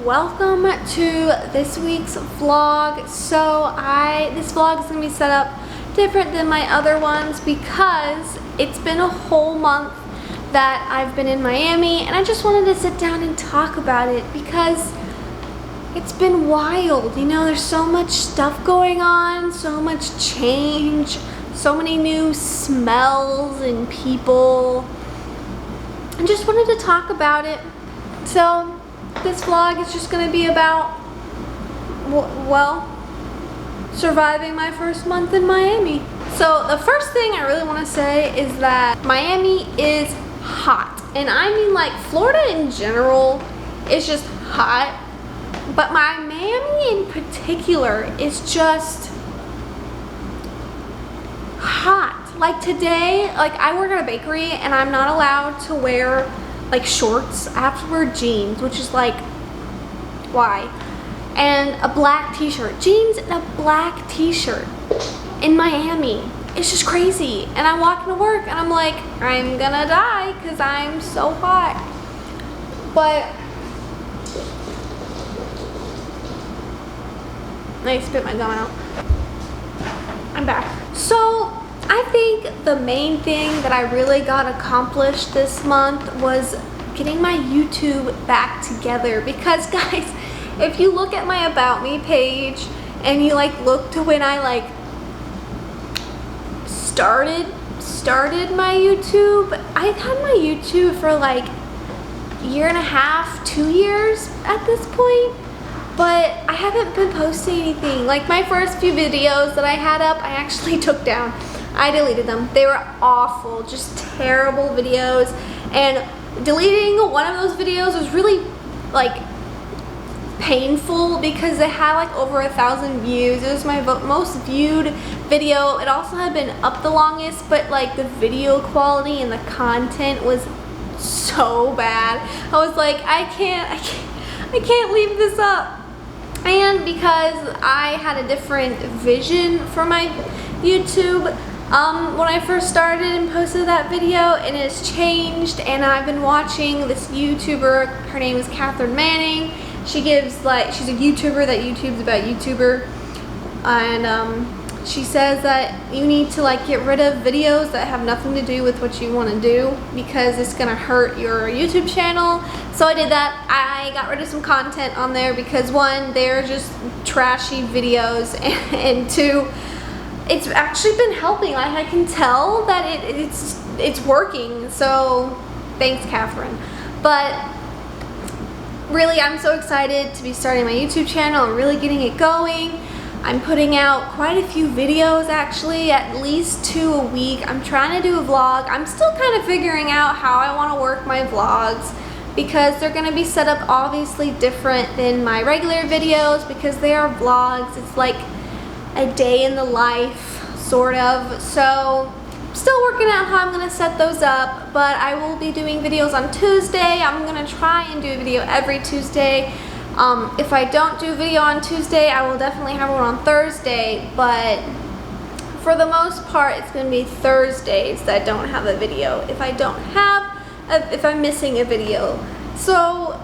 welcome to this week's vlog. So this vlog is going to be set up different than my other ones because it's been a whole month that I've been in Miami, and I just wanted to sit down and talk about it because it's been wild. You know, there's so much stuff going on, so much change, so many new smells and people. I just wanted to talk about it. So this vlog is just going to be about, well, surviving my first month in Miami. So the first thing I really want to say is that Miami is hot. And I mean, like, Florida in general is just hot. But Miami in particular is just hot. Like today, like I work at a bakery and I'm not allowed to wear like shorts. I have to wear jeans, which is like, why? And a black t-shirt. Jeans and a black t-shirt in Miami. It's just crazy. And I walk into work and I'm like, I'm gonna die because I'm so hot. But I spit my gum out. I'm back. So I think the main thing that I really got accomplished this month was getting my YouTube back together. Because guys, if you look at my About Me page and you like look to when I like started my YouTube, I've had my YouTube for like a year and a half, 2 years at this point. But I haven't been posting anything. Like my first few videos that I had up, I actually took down. I deleted them. They were awful, just terrible videos. And deleting one of those videos was really like painful because it had like over 1,000 views. It was my most viewed video. It also had been up the longest, but like the video quality and the content was so bad. I was like, I can't leave this up. And because I had a different vision for my YouTube when I first started and posted that video, and it's changed. And I've been watching this YouTuber. Her name is Catherine Manning. She gives like, she's a YouTuber that YouTubes about YouTuber, and she says that you need to like get rid of videos that have nothing to do with what you want to do because it's gonna hurt your YouTube channel. So I did that. I got rid of some content on there because one, they're just trashy videos, and two, it's actually been helping. Like I can tell that it's working. So thanks, Catherine. But really, I'm so excited to be starting my YouTube channel and really getting it going. I'm putting out quite a few videos, actually, at least 2 a week. I'm trying to do a vlog. I'm still kind of figuring out how I want to work my vlogs because they're going to be set up obviously different than my regular videos because they are vlogs. It's like a day in the life, sort of. So still working out how I'm going to set those up, but I will be doing videos on Tuesday. I'm going to try and do a video every Tuesday. If I don't do a video on Tuesday, I will definitely have one on Thursday, but for the most part, it's going to be Thursdays that don't have a video if I'm missing a video. So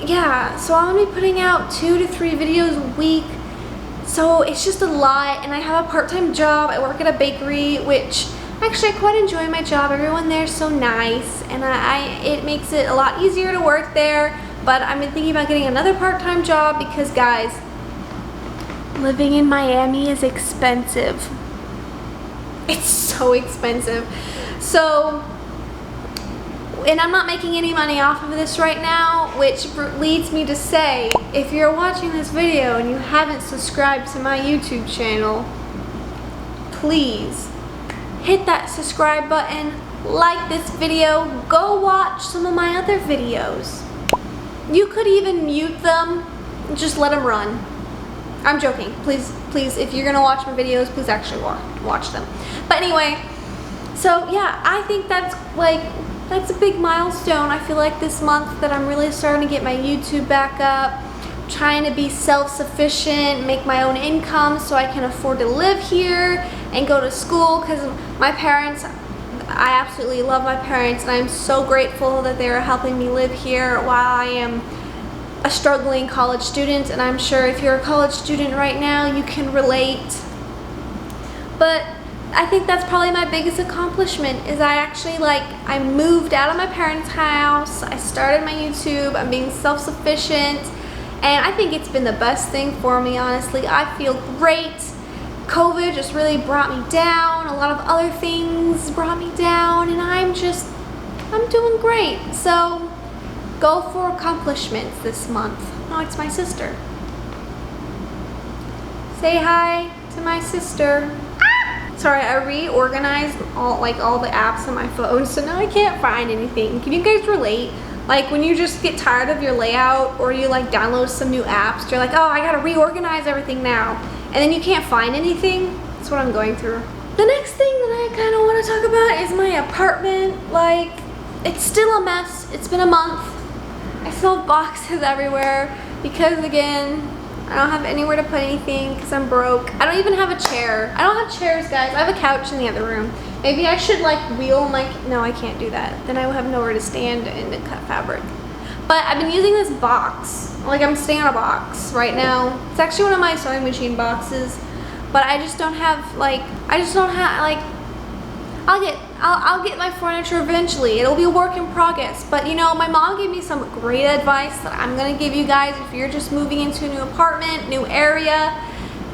yeah, so I'm going to be putting out 2 to 3 videos a week. So it's just a lot, and I have a part-time job. I work at a bakery, which actually I quite enjoy my job. Everyone there is so nice, and it makes it a lot easier to work there. But I've been thinking about getting another part-time job because, guys, living in Miami is expensive. It's so expensive. So, and I'm not making any money off of this right now, which leads me to say, if you're watching this video and you haven't subscribed to my YouTube channel, please hit that subscribe button, like this video, go watch some of my other videos. You could even mute them, just let them run. I'm joking. Please, if you're gonna watch my videos, please actually watch them. But anyway, so yeah, I think that's a big milestone. I feel like this month that I'm really starting to get my YouTube back up, trying to be self-sufficient, make my own income so I can afford to live here and go to school, because my parents, I absolutely love my parents, and I'm so grateful that they are helping me live here while I am a struggling college student, and I'm sure if you're a college student right now, you can relate. But I think that's probably my biggest accomplishment, is I actually I moved out of my parents' house, I started my YouTube, I'm being self-sufficient, and I think it's been the best thing for me, honestly. I feel great. COVID just really brought me down, a lot of other things brought me down, and I'm doing great. So go for accomplishments this month. Oh, it's my sister. Say hi to my sister. Sorry, I reorganized all the apps on my phone, so now I can't find anything. Can you guys relate? Like when you just get tired of your layout, or you download some new apps, you're like, oh, I gotta reorganize everything now, and then you can't find anything. That's what I'm going through. The next thing that I kind of want to talk about is my apartment. It's still a mess. It's been a month. I still have boxes everywhere because, again, I don't have anywhere to put anything because I'm broke. I don't even have a chair. I don't have chairs, guys. I have a couch in the other room. Maybe I should wheel my, no, I can't do that. Then I will have nowhere to stand and to cut fabric. But I've been using this box. I'm sitting on a box right now. It's actually one of my sewing machine boxes, but I just don't have I'll get my furniture eventually. It'll be a work in progress. But my mom gave me some great advice that I'm gonna give you guys if you're just moving into a new apartment, new area.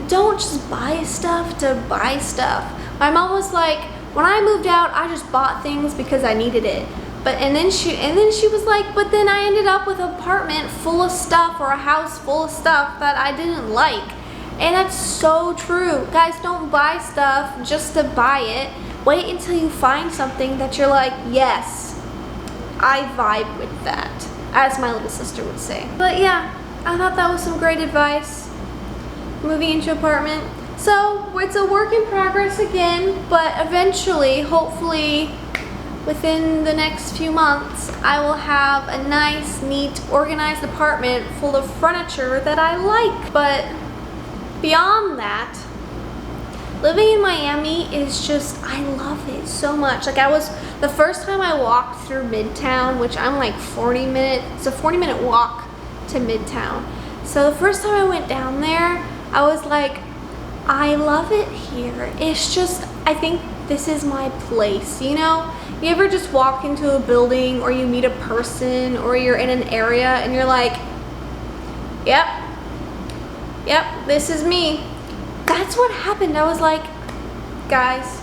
Don't just buy stuff to buy stuff. My mom was like, when I moved out, I just bought things because I needed it. And then she was like, but then I ended up with an apartment full of stuff, or a house full of stuff that I didn't like. And that's so true. Guys, don't buy stuff just to buy it. Wait until you find something that you're like, yes, I vibe with that, as my little sister would say. But yeah, I thought that was some great advice, moving into an apartment. So it's a work in progress again, but eventually, hopefully, within the next few months, I will have a nice, neat, organized apartment full of furniture that I like. But beyond that, living in Miami is just, I love it so much. The first time I walked through Midtown, which I'm 40 minutes, it's a 40-minute walk to Midtown. So the first time I went down there, I was like, I love it here. It's just, I think this is my place, You ever just walk into a building, or you meet a person, or you're in an area and you're like, yep, this is me. That's what happened. I was like, guys,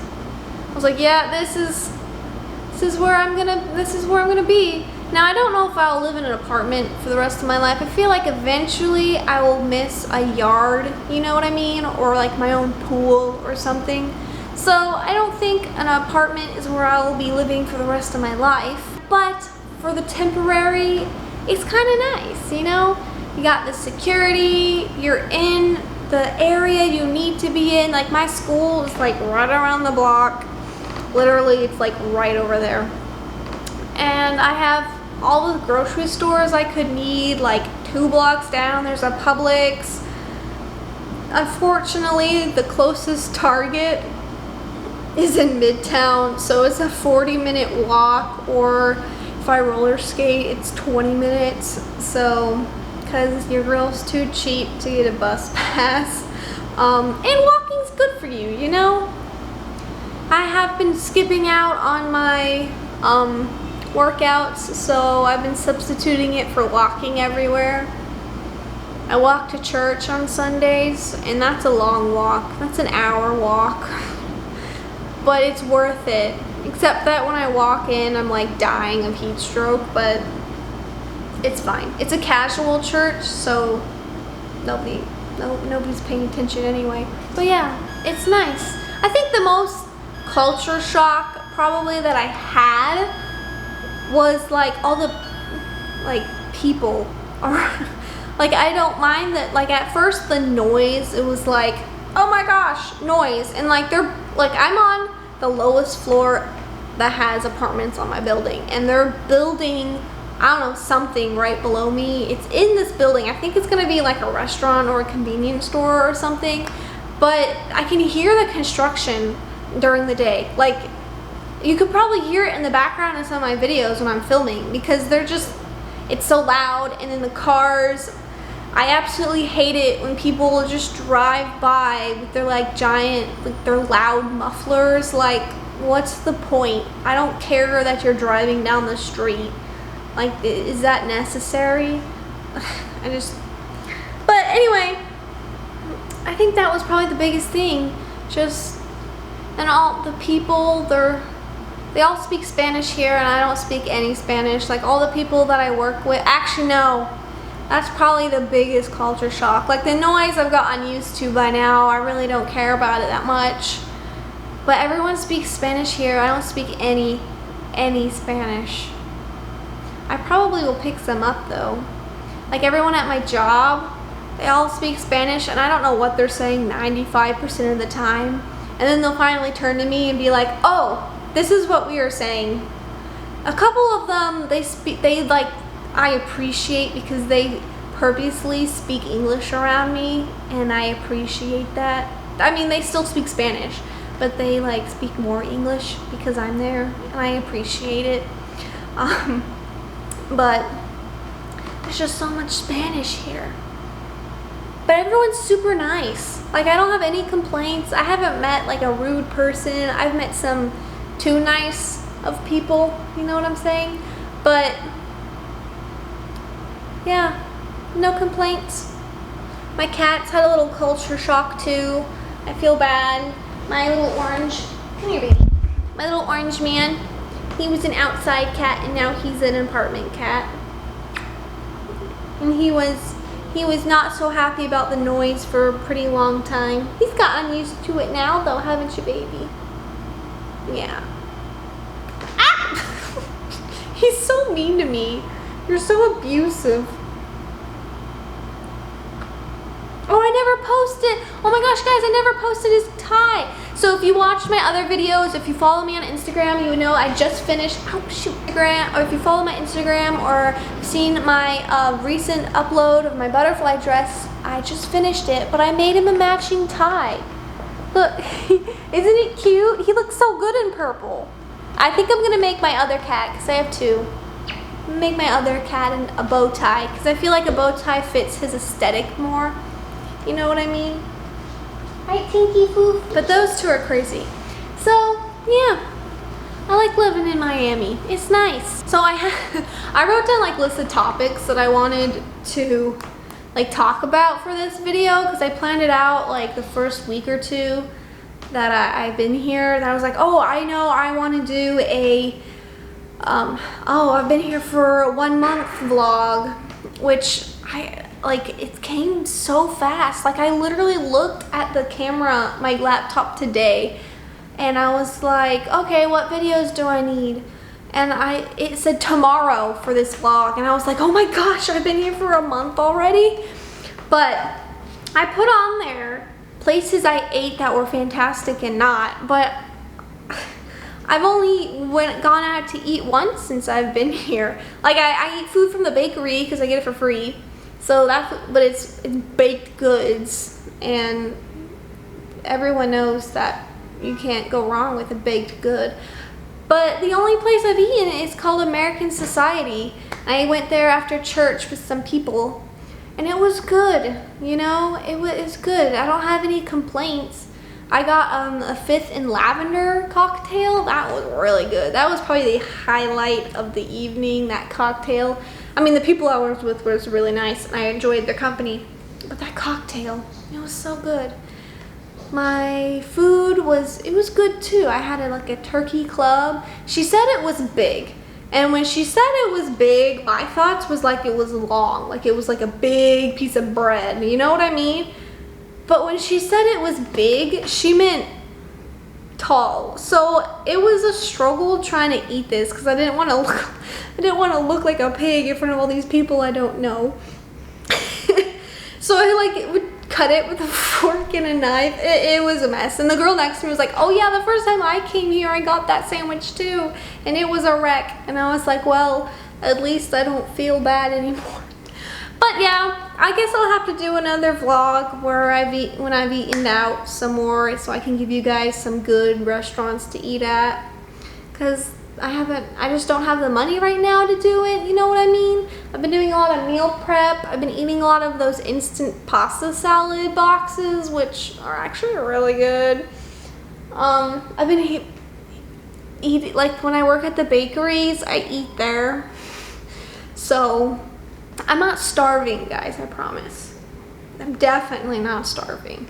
yeah, this is where I'm gonna be. Now, I don't know if I'll live in an apartment for the rest of my life. I feel like eventually I will miss a yard, you know what I mean? Or my own pool or something. So I don't think an apartment is where I will be living for the rest of my life. But for the temporary, it's kind of nice, You got the security, you're in the area you need to be in. My school is right around the block. Literally, it's right over there. And I have all the grocery stores I could need, 2 blocks down. There's a Publix. Unfortunately, the closest Target is in Midtown, so it's a 40-minute walk, or if I roller skate, it's 20 minutes. So, because your girl's too cheap to get a bus pass. And walking's good for you, I have been skipping out on my workouts, so I've been substituting it for walking everywhere. I walk to church on Sundays, and that's a long walk. That's an hour walk. But it's worth it. Except that when I walk in, I'm dying of heat stroke, but it's fine. It's a casual church, so nobody's paying attention anyway. But yeah, it's nice. I think the most culture shock probably that I had was all the people are I don't mind that. At first the noise, it was oh my gosh, noise. And they're I'm on the lowest floor that has apartments on my building, and they're building, I don't know, something right below me. It's in this building. I think it's gonna be a restaurant or a convenience store or something, but I can hear the construction during the day. You could probably hear it in the background in some of my videos when I'm filming, because they're just, It's so loud, and in the cars, I absolutely hate it when people just drive by with their like giant, like their loud mufflers. Like, what's the point? I don't care that you're driving down the street. Like, is that necessary? But anyway, I think that was probably the biggest thing. And all the people, they all speak Spanish here, and I don't speak any Spanish. Like, all the people that I work with, actually no, that's probably the biggest culture shock. Like, the noise I've gotten used to by now, I really don't care about it that much. But everyone speaks Spanish here. I don't speak any Spanish. I probably will pick some up though. Like, everyone at my job, they all speak Spanish, and I don't know what they're saying 95% of the time. And then they'll finally turn to me and be like, oh, this is what we are saying. A couple of them, I appreciate, because they purposely speak English around me, and I appreciate that. I mean, they still speak Spanish, but they like speak more English because I'm there, and I appreciate it. But there's just so much Spanish here. But everyone's super nice. Like, I don't have any complaints. I haven't met like a rude person. I've met some too nice of people, you know what I'm saying? But yeah, no complaints. My cats had a little culture shock too. I feel bad. My little orange, come here baby. My little orange man, he was an outside cat, and now he's an apartment cat. And he was not so happy about the noise for a pretty long time. He's gotten used to it now though, haven't you, baby? Yeah. Ah! He's so mean to me. You're so abusive. Oh, I never posted. Oh my gosh, guys, I never posted his tie. So if you watched my other videos, if you follow me on Instagram, you would know I just finished, or if you follow my Instagram or seen my recent upload of my butterfly dress, I just finished it, but I made him a matching tie. Look, isn't it cute? He looks so good in purple. I think I'm gonna make my other cat, because I have two. I'm gonna make my other cat in a bow tie, because I feel like a bow tie fits his aesthetic more. You know what I mean? Right, Tinky Poof? But those two are crazy. So, yeah. I like living in Miami. It's nice. So I wrote down like lists of topics that I wanted to like talk about for this video, because I planned it out like the first week or two that I've been here. And I was like, oh, I know I want to do a, I've been here for a 1 month vlog, which it came so fast. Like, I literally looked at the camera, my laptop today, and I was like, okay, what videos do I need? And it said tomorrow for this vlog, and I was like, oh my gosh, I've been here for a month already. But I put on there places I ate that were fantastic and not, but I've only gone out to eat once since I've been here. Like, I eat food from the bakery because I get it for free. So but it's baked goods, and everyone knows that you can't go wrong with a baked good. But the only place I've eaten is called American Society. I went there after church with some people, and it was good, you know? It was good. I don't have any complaints. I got a Fifth and Lavender cocktail. That was really good. That was probably the highlight of the evening, that cocktail. I mean, the people I was with was really nice, and I enjoyed their company. But that cocktail, it was so good. My food was good too. I had like a turkey club. She said it was big. And when she said it was big, my thoughts was like it was long. Like it was like a big piece of bread. You know what I mean? But when she said it was big, she meant tall. So it was a struggle trying to eat this, because I didn't want to look like a pig in front of all these people I don't know. So I would cut it with a fork and a knife. It was a mess. And the girl next to me was like, oh yeah, the first time I came here I got that sandwich too, and it was a wreck. And I was like, well, at least I don't feel bad anymore. But yeah, I guess I'll have to do another vlog where when I've eaten out some more, so I can give you guys some good restaurants to eat at, because I just don't have the money right now to do it, you know what I mean? I've been doing a lot of meal prep. I've been eating a lot of those instant pasta salad boxes, which are actually really good. I've been eating, like when I work at the bakeries, I eat there. So I'm not starving, guys, I promise. I'm definitely not starving.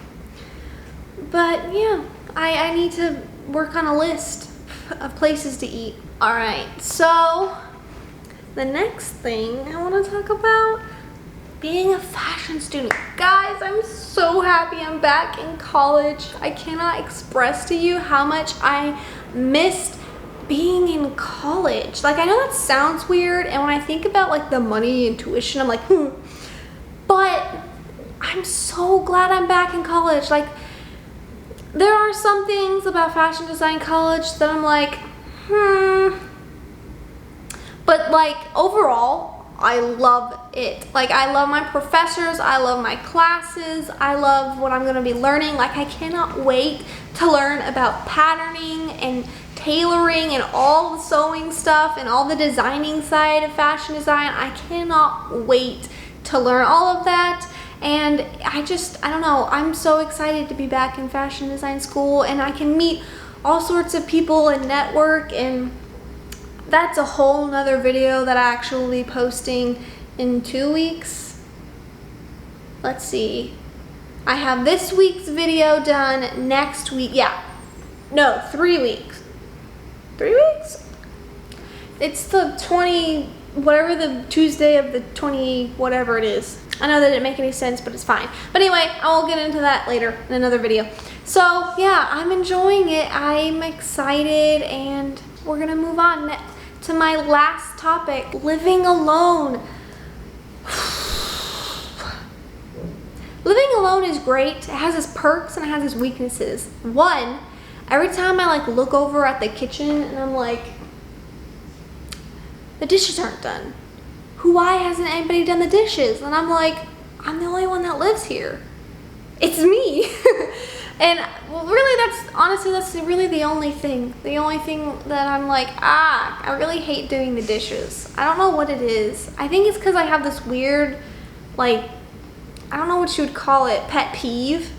But yeah, I need to work on a list of places to eat. All right, so the next thing I want to talk about, being a fashion student. Guys, I'm so happy I'm back in college. I cannot express to you how much I missed being in college. Like, I know that sounds weird, and when I think about like the money and tuition, I'm like, but I'm so glad I'm back in college. Like, there are some things about fashion design college that I'm like, but like overall, I love it. Like, I love my professors, I love my classes, I love what I'm gonna be learning. Like, I cannot wait to learn about patterning and tailoring and all the sewing stuff and all the designing side of fashion design. I cannot wait to learn all of that. And I don't know, I'm so excited to be back in fashion design school, and I can meet all sorts of people and network, and that's a whole nother video that I actually will be posting in 2 weeks. Let's see. I have this week's video done next week. Yeah. No, 3 weeks. 3 weeks? It's the 20, whatever the Tuesday of the 20, whatever it is. I know that didn't make any sense, but it's fine. But anyway, I'll get into that later in another video. So yeah, I'm enjoying it. I'm excited, and we're gonna move on to my last topic, living alone. Living alone is great. It has its perks and it has its weaknesses. One, every time I like look over at the kitchen and I'm like, the dishes aren't done. Why hasn't anybody done the dishes? And I'm like, I'm the only one that lives here. It's me. And well, really, that's really the only thing. The only thing that I'm like, I really hate doing the dishes. I don't know what it is. I think it's because I have this weird, like, I don't know what you would call it, pet peeve.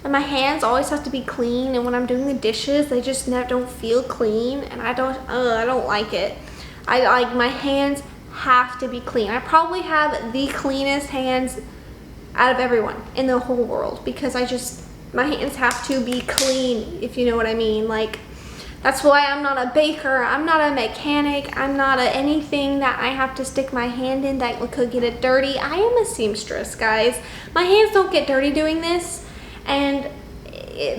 And my hands always have to be clean, and when I'm doing the dishes, they just don't feel clean, and I don't like it. I like my hands have to be clean. I probably have the cleanest hands out of everyone in the whole world, because my hands have to be clean, if you know what I mean. Like, that's why I'm not a baker, I'm not a mechanic, I'm not anything that I have to stick my hand in that could get it dirty. I am a seamstress, guys. My hands don't get dirty doing this, and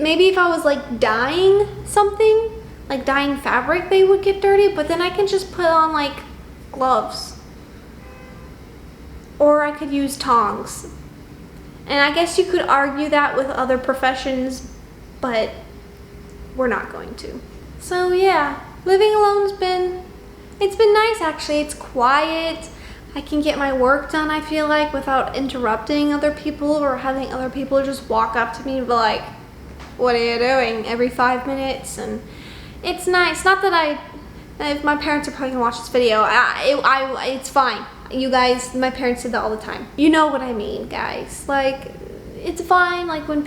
maybe if I was like dyeing something, like dyeing fabric, they would get dirty, but then I can just put on like gloves. Or I could use tongs. And I guess you could argue that with other professions, but we're not going to. So yeah, living alone's been nice actually. It's quiet. I can get my work done, I feel like, without interrupting other people or having other people just walk up to me and be like, what are you doing, every 5 minutes. And it's nice. Not that if my parents are probably gonna watch this video, it's fine. You guys, my parents did that all the time. You know what I mean, guys. Like, it's fine, like when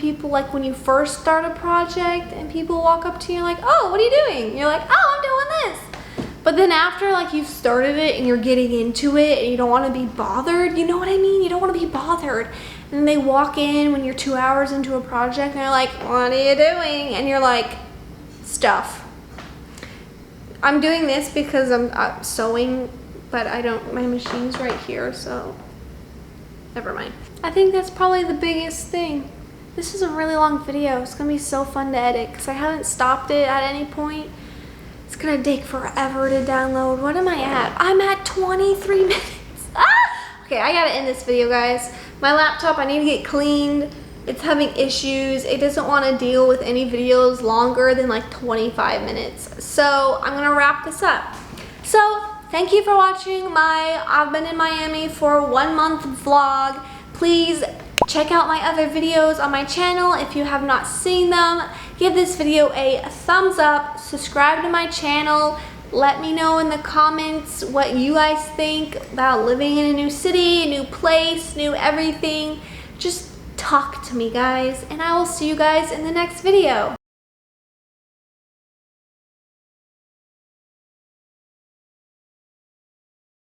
you first start a project and people walk up to you like, oh, what are you doing? You're like, oh, I'm doing this. But then after like you've started it and you're getting into it and you don't want to be bothered, you know what I mean? You don't want to be bothered. And then they walk in when you're 2 hours into a project and they're like, what are you doing? And you're like, stuff. I'm doing this because I'm sewing, but my machine's right here, so never mind. I think that's probably the biggest thing. This is a really long video. It's gonna be so fun to edit because I haven't stopped it at any point. It's gonna take forever to download. What am I at? I'm at 23 minutes. Okay, I gotta end this video, guys. My laptop, I need to get cleaned. It's having issues. It doesn't want to deal with any videos longer than like 25 minutes. So I'm gonna wrap this up. So thank you for watching I've been in Miami for 1 month vlog. Please check out my other videos on my channel if you have not seen them. Give this video a thumbs up, subscribe to my channel, Let me know in the comments what you guys think about living in a new city, a new place, new everything. Just talk to me, guys, and I will see you guys in the next video.